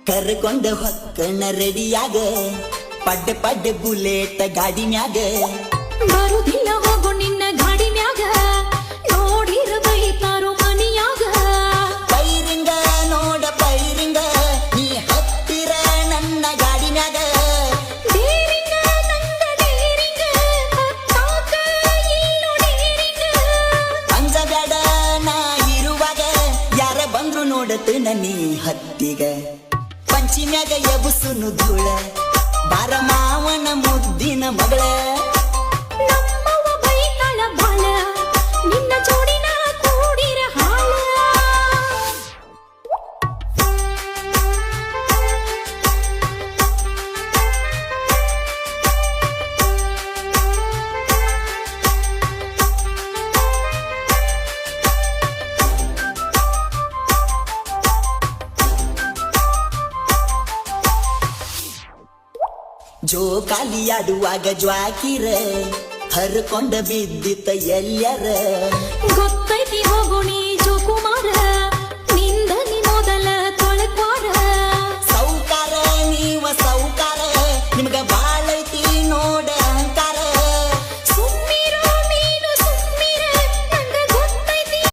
ಕರ್ಕೊಂಡ ಹೊಕ್ಕಣ ರೆಡಿಯಾಗ ಪಡ್ಡೆ ಪಡ್ಡೆ ಬುಲೆಟ್ ಗಾಡಿ ಮ್ಯಾಗ ಬರುದಿಲ್ಲ ಹೋಗು ನಿನ್ನ ಗಾಡಿ ಮ್ಯಾಗ ನೋಡಿರ ಬೈತಾರೋ ಮನಿಯಾಗ ಪೈರಿಂಗ ನೋಡ ಪೈರಿಂಗ ನೀ ಹತ್ತಿರ ನನ್ನ ಗಾಡಿ ಮ್ಯಾಗ ಡೇರಿಂಗ ನಂಗ ಡೇರಿಂಗ ಹತ್ತಾಕ ಇಲ್ಲೋ ಡೇರಿಂಗ ಅಂಜಬ್ಯಾಡ ನಾ ಇರುವಾಗ ಯಾರ ಬಂದ್ರು ನೋಡತನ ನೀ ಹತ್ತಿಗ ಪಂಚಿಮ್ಯಾಗ ಎಬುಸುನು ಧೂಳ ಬಾರ ಮಾವನ ಮುದ್ದಿನ ಮಗಳ ನಮ್ಮವ್ವ ಬೈತಾಳ ಬಾಳ ನಿನ್ನ ಜೋಡಿನ ಕೂಡಿರ ಹಾಳ ಜೋಕಾಲಿ ಆಡುವಾಗ ಜ್ವಾಕಿರ ಹರ್ಕೊಂಡ ಬಿದ್ದಿತ್ತ ಎಲ್ಲರ ಗೊತ್ತೈತಿ ಹೋಗು ನೀ